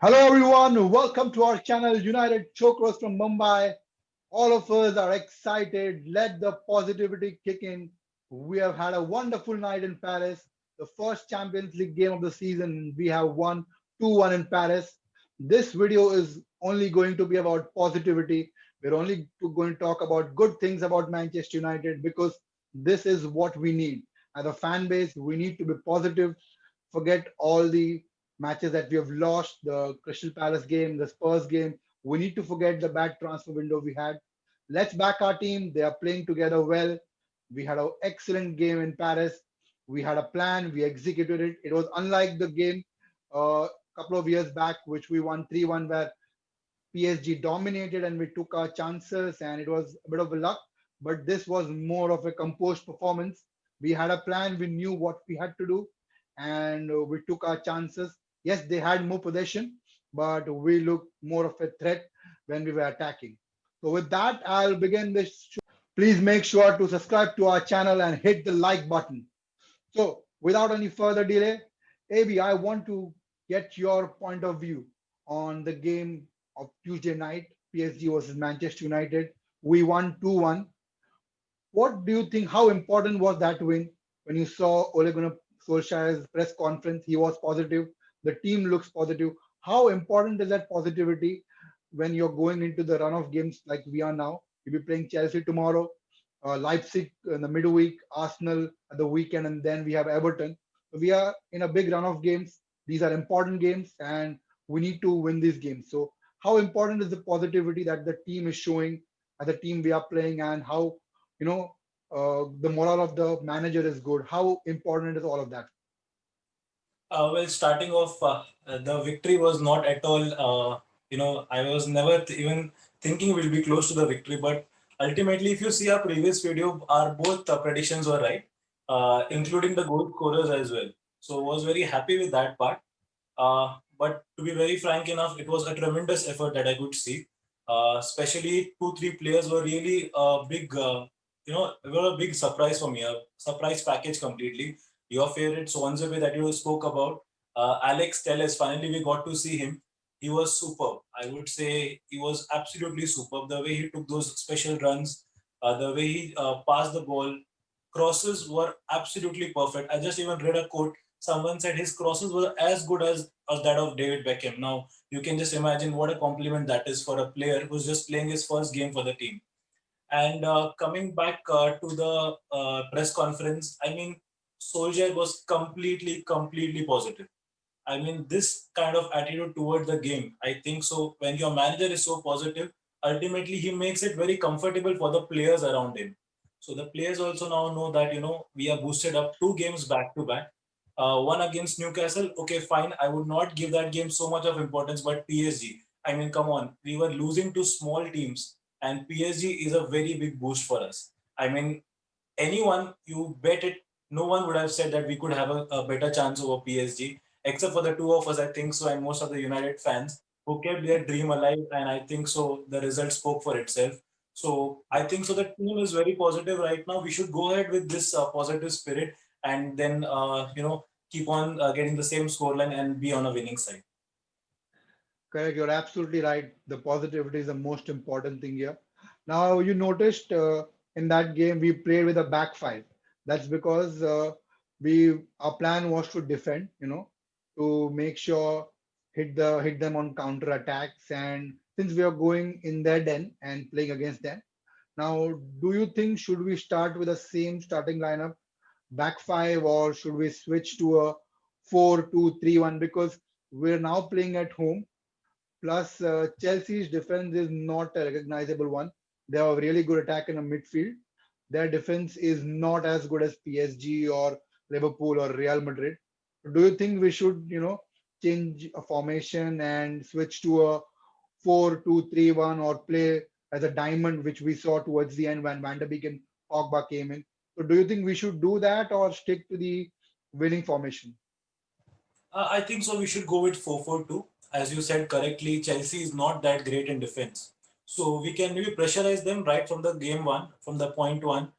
Hello everyone, welcome to our channel United Chokros from Mumbai. All of us are excited. Let the positivity kick in. We have had a wonderful night in Paris. The first Champions League game of the season. We have won 2-1 in Paris. This video is only going to be about positivity. We're only going to talk about good things about Manchester United because this is what we need. As a fan base, we need to be positive, forget all the matches that we have lost, the Crystal Palace game, the Spurs game. We need to forget the bad transfer window we had. Let's back our team. They are playing together well. We had an excellent game in Paris. We had a plan. We executed it. It was unlike the game a couple of years back, which we won 3-1, where PSG dominated and we took our chances, and it was a bit of a luck. But this was more of a composed performance. We had a plan. We knew what we had to do, and we took our chances. Yes, they had more possession, but we looked more of a threat when we were attacking. So with that, I'll begin this. Please make sure to subscribe to our channel and hit the like button. So without any further delay, AB, I want to get your point of view on the game of Tuesday night, PSG versus Manchester United. We won 2-1. What do you think? How important was that win when you saw Ole Gunnar Solskjaer's press conference? He was positive. The team looks positive. How important is that positivity when you're going into the run of games like we are now? We'll be playing Chelsea tomorrow, Leipzig in the midweek, Arsenal at the weekend, and then we have Everton. So we are in a big run of games. These are important games, and we need to win these games. So, how important is the positivity that the team is showing as a team we are playing, and how the morale of the manager is good? How important is all of that? Well, starting off, the victory was not at all. I was never even thinking we'll be close to the victory. But ultimately, if you see our previous video, our both predictions were right, including the goal scorers as well. So was very happy with that part. But to be very frank enough, it was a tremendous effort that I could see. Especially two, three players were really a big, were a big surprise for me, a surprise package completely. Your favorite Swansea that you spoke about, Alex Telles, finally we got to see him. He was superb. I would say he was absolutely superb. The way he took those special runs, the way he passed the ball, crosses were absolutely perfect. I just even read a quote. Someone said his crosses were as good as that of David Beckham. Now, you can just imagine what a compliment that is for a player who's just playing his first game for the team. And coming back to the press conference, I mean, Solskjaer was completely positive. I mean, this kind of attitude toward the game, I think so. When your manager is so positive, ultimately he makes it very comfortable for the players around him. So the players also now know that we are boosted up two games back to back. One against Newcastle. Okay, fine. I would not give that game so much of importance, but PSG. I mean, come on. We were losing to small teams, and PSG is a very big boost for us. I mean, anyone you bet it, no one would have said that we could have a better chance over PSG, except for the two of us, I think so, and most of the United fans who kept their dream alive. And I think so, the result spoke for itself. So I think so, the team is very positive right now. We should go ahead with this positive spirit, and then keep on getting the same scoreline and be on a winning side. Correct. You're absolutely right. The positivity is the most important thing here. Now, you noticed in that game we played with a back five. That's because we our plan was to defend, to make sure hit them on counter attacks. And since we are going in their den and playing against them, now do you think should we start with the same starting lineup, back five, or should we switch to a 4-2-3-1? Because we're now playing at home. Plus, Chelsea's defense is not a recognizable one. They have a really good attack in the midfield. Their defense is not as good as PSG or Liverpool or Real Madrid. Do you think we should, change a formation and switch to a 4-2-3-1, or play as a diamond, which we saw towards the end when Van der Beek and Pogba came in? So, do you think we should do that or stick to the winning formation? I think so. We should go with 4-4-2. As you said correctly, Chelsea is not that great in defense. So we can maybe pressurize them right from the game one, from the point one.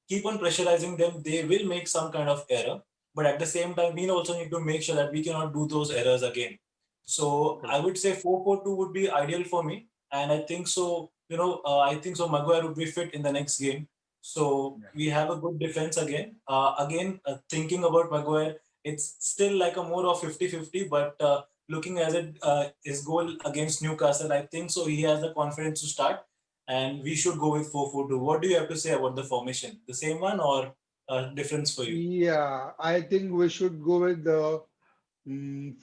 Keep on pressurizing them. They will make some kind of error. But at the same time, we also need to make sure that we cannot do those errors again. So I Correct. would say 4-4-2 would be ideal for me, and I think so. I think so. Maguire would be fit in the next game, so Yeah. we have a good defense again. Thinking about Maguire, it's still like a more of 50-50, but looking at it, his goal against Newcastle, I think so. He has the confidence to start, and we should go with 4-4-2. What do you have to say about the formation? The same one or a difference for you? Yeah, I think we should go with the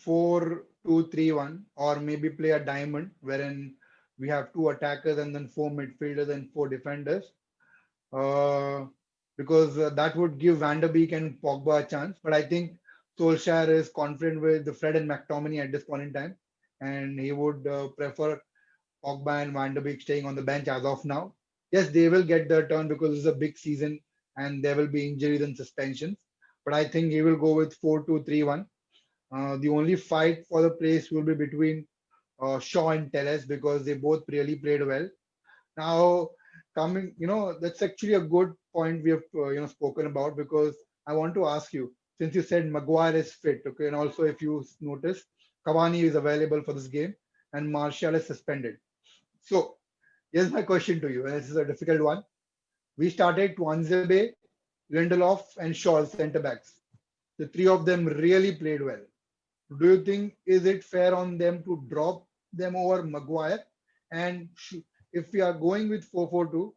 4-2-3-1, or maybe play a diamond wherein we have two attackers and then four midfielders and four defenders. Uh, because that would give Van der Beek and Pogba a chance. But I think Solskjaer is confident with the Fred and McTominay at this point in time, and he would prefer Pogba and Van der Beek staying on the bench as of now. Yes, they will get their turn because it's a big season and there will be injuries and suspensions. But I think he will go with 4-2-3-1. The only fight for the place will be between Shaw and Teles because they both really played well. Now, that's actually a good point we have spoken about, because I want to ask you, since you said Maguire is fit, okay, and also if you notice, Cavani is available for this game and Martial is suspended. So here's my question to you, and this is a difficult one. We started Tuanzebe, Lindelof, and Shaw as centre backs. The three of them really played well. Do you think is it fair on them to drop them over Maguire? And if we are going with 4-4-2,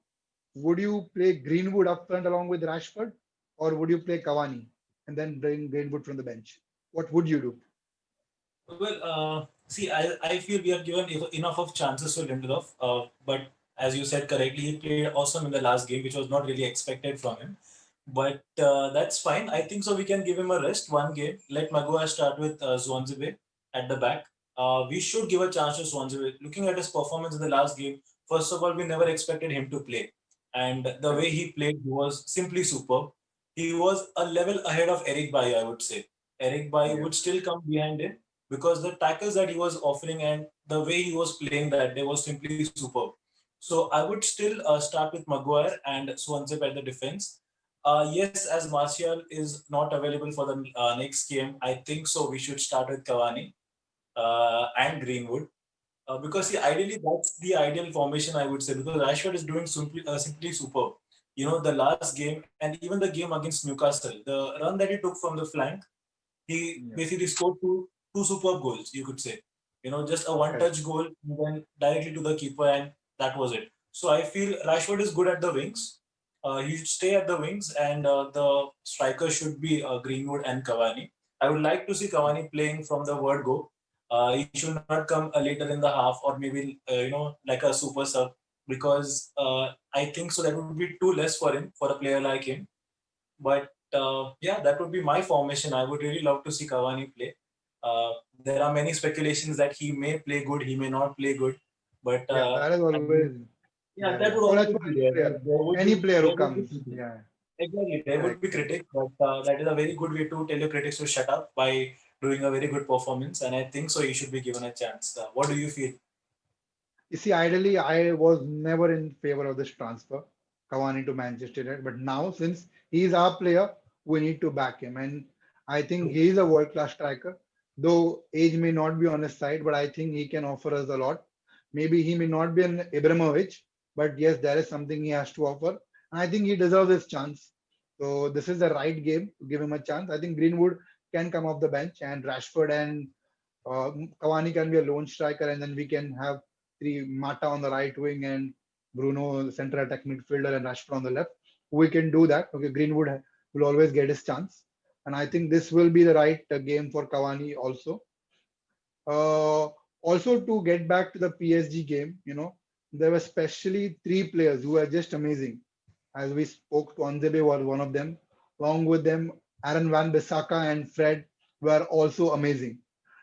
would you play Greenwood up front along with Rashford, or would you play Cavani and then bring Greenwood from the bench? What would you do? Well, I feel we have given enough of chances to Lindelof, but as you said correctly, he played awesome in the last game, which was not really expected from him. But that's fine. I think so. We can give him a rest one game. Let Maguire start with Zwanzibe at the back. We should give a chance to Zwanzibe. Looking at his performance in the last game, first of all, we never expected him to play, and the way Correct. he played was simply superb. He was a level ahead of Eric Bailly, I would say. Eric Bailly Yeah. would still come behind him because the tackles that he was offering and the way he was playing that day was simply superb. So I would still start with Maguire and Swansea at the defense. Yes, as Martial is not available for the next game, I think so. We should start with Cavani and Greenwood. Because see, ideally that's the ideal formation I would say because Rashford is doing simply superb. The last game and even the game against Newcastle, the run that he took from the flank, he Yeah. basically scored two superb goals, you could say. Just a one Correct. touch goal and then directly to the keeper, and that was it. So I feel Rashford is good at the wings. He should stay at the wings, and the striker should be Greenwood and Cavani. I would like to see Cavani playing from the word go. He should not come later in the half or maybe like a super sub because I think so that would be too less for him for a player like him. But yeah, that would be my formation. I would really love to see Cavani play. There are many speculations that he may play good, he may not play good, but Yeah, that is I mean, always. yeah, Yeah, that yeah. would Oh, that's always for be any there. player. There would Any be player who there would be comes. critics. Yeah. Exactly, there would Correct. be critics, but that is a very good way to tell your critics to shut up by doing a very good performance, and I think so. He should be given a chance. What do you feel? You see, ideally, I was never in favor of this transfer, Cavani to Manchester United. But now, since he's our player, we need to back him. And I think he is a world class striker. Though age may not be on his side, but I think he can offer us a lot. Maybe he may not be an Ibrahimovic, but yes, there is something he has to offer. And I think he deserves his chance. So this is the right game to give him a chance. I think Greenwood can come off the bench, and Rashford and Cavani can be a lone striker, and then we can have three Mata on the right wing and Bruno the central attack midfielder and Rashford on the left. We can do that. Okay, Greenwood will always get his chance, and I think this will be the right game for Cavani also. Uh, Also, to get back to the PSG game, there were especially three players who were just amazing. As we spoke, Tuanzebe was one of them. Along with them, Aaron Van Bissaka and Fred were also amazing.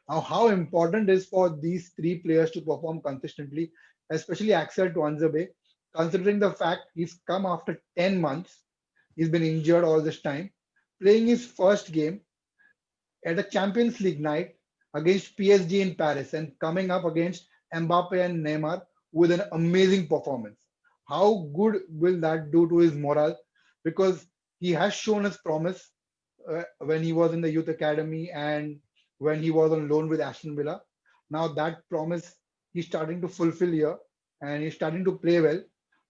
Now, how important is for these three players to perform consistently, especially Axel Tuanzebe, considering the fact he's come after 10 months, he's been injured all this time, playing his first game at a Champions League night against PSG in Paris and coming up against Mbappe and Neymar with an amazing performance. How good will that do to his morale? Because he has shown his promise when he was in the youth academy and when he was on loan with Aston Villa. Now that promise he's starting to fulfill here, and he's starting to play well.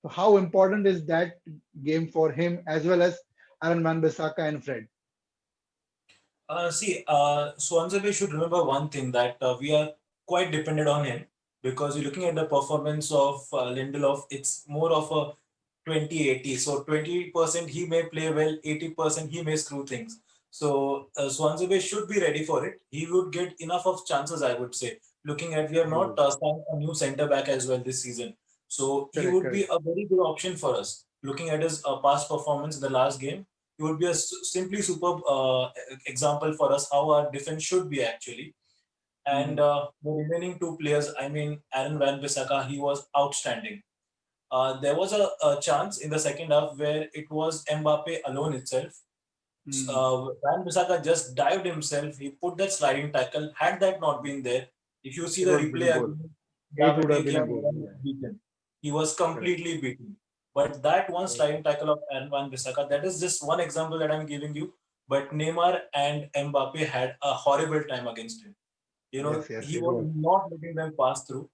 So how important is that game for him as well as Aaron Wan-Bissaka and Fred? Swansea should remember one thing that we are quite dependent on him because you're looking at the performance of Lindelof, it's more of a 20-80. So 20% he may play well, 80% he may screw things. So Swansea should be ready for it. He would get enough of chances, I would say. Looking at, we have He not would. signed a new centre back as well this season. So he Correct, would be correct. a very good option for us. Looking at his past performance in the last game, he would be a simply superb example for us how our defense should be actually. And Mhm. the remaining two players, I mean, Aaron Wan-Bissaka, he was outstanding. There was a chance in the second half where it was Mbappe alone itself. Mhm. Wan-Bissaka just dived himself. He put that sliding tackle. Had that not been there, if you see It the would have been a replay goal. again, It would have David been a Gea goal. was Yeah, beaten. He was correct. completely beaten. But that one Correct. sliding tackle of Aaron Wan-Bissaka, that is just one example that I'm giving you. But Neymar and Mbappe had a horrible time against him. Yes, yes, He it was was. not letting them pass through.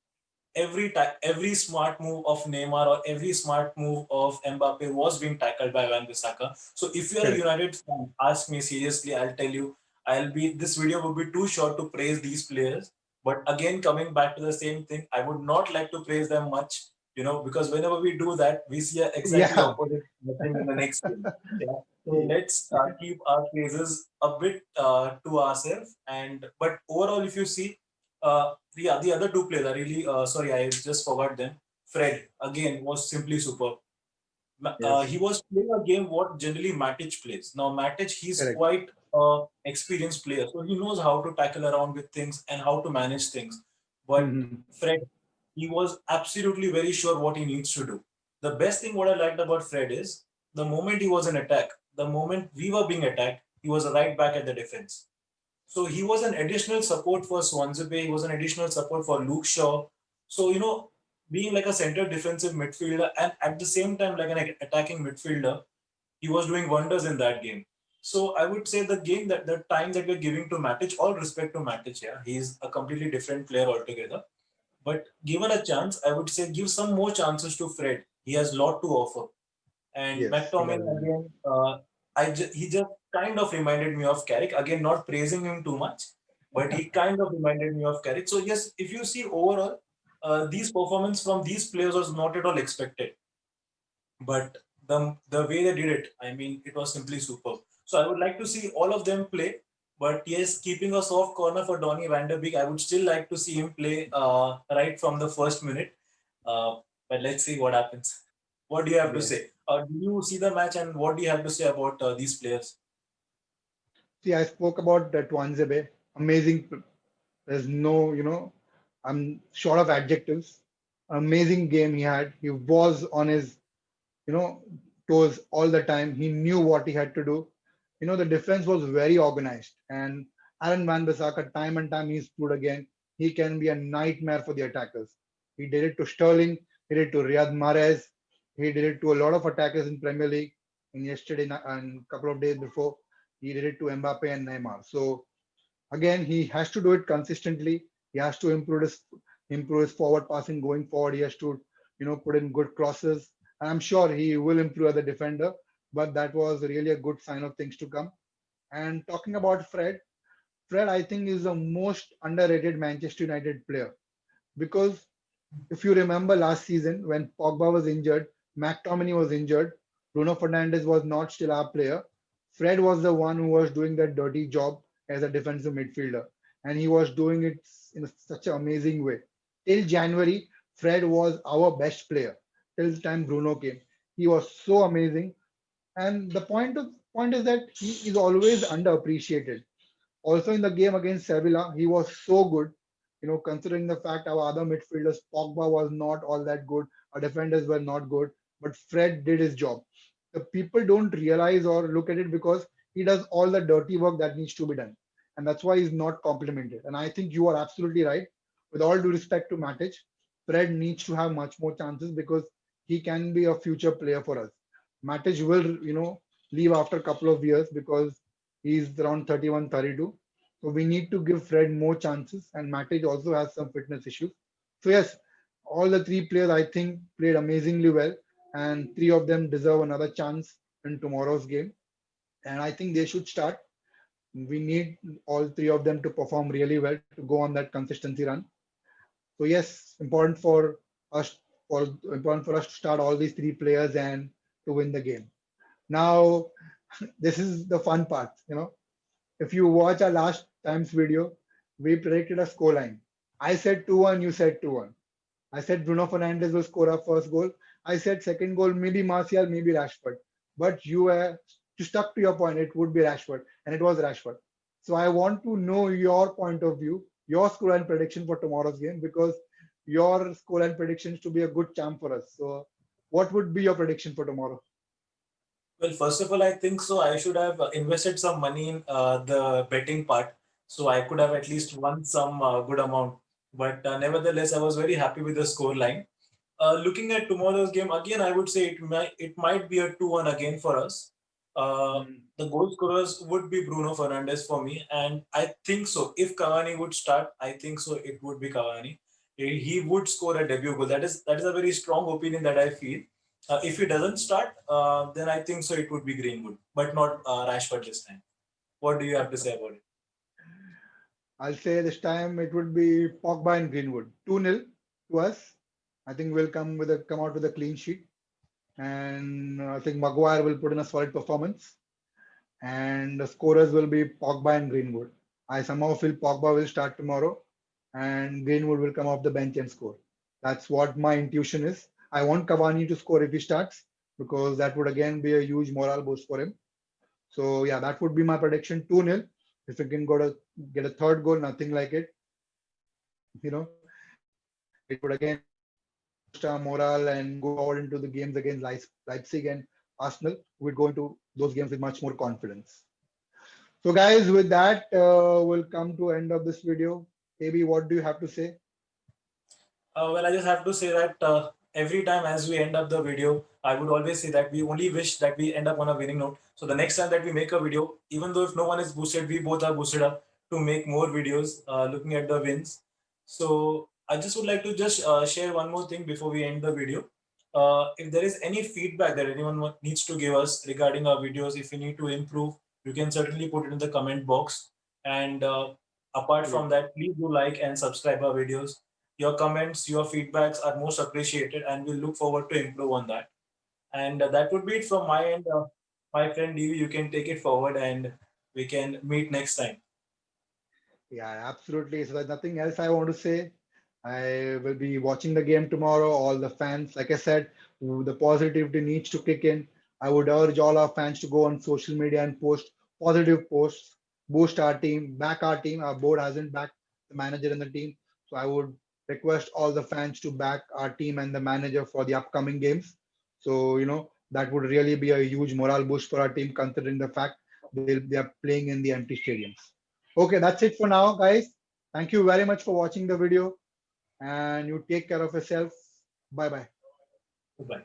Every smart move of Neymar or every smart move of Mbappe was being tackled by Wan-Bissaka. So if you are a Correct. United fan, ask me seriously, I'll tell you, this video would be too short to praise these players. But again, coming back to the same thing, I would not like to praise them much, because whenever we do that, we see a exactly Yeah. opposite thing in the next game. Yeah. So let's keep our praises a bit to ourselves. And but overall, if you see, yeah, the other two players are really sorry, I just forgot them. Fred again was simply superb. He Yes. was playing a game what generally Matic plays. Now Matic, he's Correct. quite experienced player, so he knows how to tackle around with things and how to manage things. But Mhm. Fred, he was absolutely very sure what he needs to do. The best thing what I liked about Fred is the moment he was in attack, the moment we were being attacked, he was right back at the defense. So he was an additional support for Swansea. He was an additional support for Luke Shaw. So, being like a center defensive midfielder and at the same time like an attacking midfielder, he was doing wonders in that game. So I would say the time that we're giving to Matic, all respect to Matic, yeah, he's a completely different player altogether. But given a chance, I would say give some more chances to Fred. He has a lot to offer. And Yes, he McTominay does indeed. again, he just kind of reminded me of Carrick. Again, not praising him too much, but he kind of reminded me of Carrick. So yes, if you see overall, these performance from these players was not at all expected, but the way they did it, I mean, it was simply superb. So I would like to see all of them play. But yes, keeping a soft corner for Donny van der Beek, I would still like to see him play right from the first minute. But let's see what happens. What do you have to Yes. say? Do you see the match and what do you have to say about these players? See, I spoke about that Wanzebe. Amazing. There's no, I'm short of adjectives. Amazing game he had. He was on his, you know, toes all the time. He knew what he had to do. The defense was very organized. And Aaron Wan-Bissaka, time and time he's proved again, he can be a nightmare for the attackers. He did it to Sterling. He did it to Riyad Mahrez. He did it to a lot of attackers in Premier League. And yesterday and a couple of days before, he did it to Mbappe and Neymar. So again, he has to do it consistently. He has to improve his forward passing going forward. He has to, put in good crosses. And I'm sure he will improve as a defender. But that was really a good sign of things to come. And talking about Fred, I think is the most underrated Manchester United player because if you remember last season when Pogba was injured, McTominay was injured, Bruno Fernandes was not still our player. Fred was the one who was doing that dirty job as a defensive midfielder, and he was doing it in such an amazing way. Till January, Fred was our best player. Till the time Bruno came, he was so amazing. And the point is that he is always underappreciated. Also in the game against Sevilla, he was so good. Considering the fact our other midfielders, Pogba was not all that good, our defenders were not good, but Fred did his job. The people don't realize or look at it because he does all the dirty work that needs to be done. And that's why he's not complimented. And I think you are absolutely right. With all due respect to Matic, Fred needs to have much more chances because he can be a future player for us. Matic will, leave after a couple of years because he's around 31, 32. So we need to give Fred more chances, and Matic also has some fitness issues. So yes, all the three players I think played amazingly well, and three of them deserve another chance in tomorrow's game. And I think they should start. We need all three of them to perform really well to go on that consistency run. So yes, us important for us to start all these three players and to win the game. Now, this is the fun part. If you watch our last time's video, we predicted a scoreline. I said 2-1, you said 2-1. I said Bruno Fernandes will score our first goal. I said second goal, maybe Martial, maybe Rashford. But you stuck to your point, it would be Rashford, and it was Rashford. So I want to know your point of view, your scoreline prediction for tomorrow's game, because your scoreline predictions to be a good champ for us. So what would be your prediction for tomorrow? Well, first of all, I think so. I should have invested some money in the betting part, so I could have at least won some good amount. But nevertheless, I was very happy with the score line. Looking at tomorrow's game again, I would say it might be a 2-1 again for us. Hmm. The goal scorers would be Bruno Fernandes for me, and I think so. If Cavani would start, I think so it would be Cavani. He would score a debut goal. That is a very strong opinion that I feel. If he doesn't start, then I think so it would be Greenwood, but not Rashford this time. What do you have to say about it? I'll say this time it would be Pogba and Greenwood. 2-0 to us. I think we'll come out with a clean sheet. And I think Maguire will put in a solid performance. And the scorers will be Pogba and Greenwood. I somehow feel Pogba will start tomorrow and Greenwood will come off the bench and score. That's what my intuition is. I want Cavani to score if he starts because that would again be a huge moral boost for him. So yeah, that would be my prediction 2-0. If we can get a third goal, nothing like it. It would again boost our morale and go forward into the games against Leipzig and Arsenal. We'd go into those games with much more confidence. So guys, with that, we'll come to end of this video. Maybe what do you have to say? Well, I just have to say that every time as we end up the video, I would always say that we only wish that we end up on a winning note. So the next time that we make a video, even though if no one is boosted, we both are boosted up to make more videos looking at the wins. So I just would like to just share one more thing before we end the video. If there is any feedback that anyone needs to give us regarding our videos, if we need to improve, you can certainly put it in the comment box. And apart from Absolutely. that, please do like and subscribe our videos. Your comments, your feedbacks are most appreciated, and we'll look forward to improve on that. And that would be it from my end. My friend Devi, you can take it forward and we can meet next time. Yeah, absolutely. So there's nothing else I want to say. I will be watching the game tomorrow. All the fans, like I said, the positivity needs to kick in. I would urge all our fans to go on social media and post positive posts, boost our team, back our team. Our board hasn't backed the manager and the team. So I would request all the fans to back our team and the manager for the upcoming games. So, that would really be a huge morale boost for our team, considering the fact they are playing in the empty stadiums. Okay, that's it for now, guys. Thank you very much for watching the video and you take care of yourself. Bye bye. Goodbye.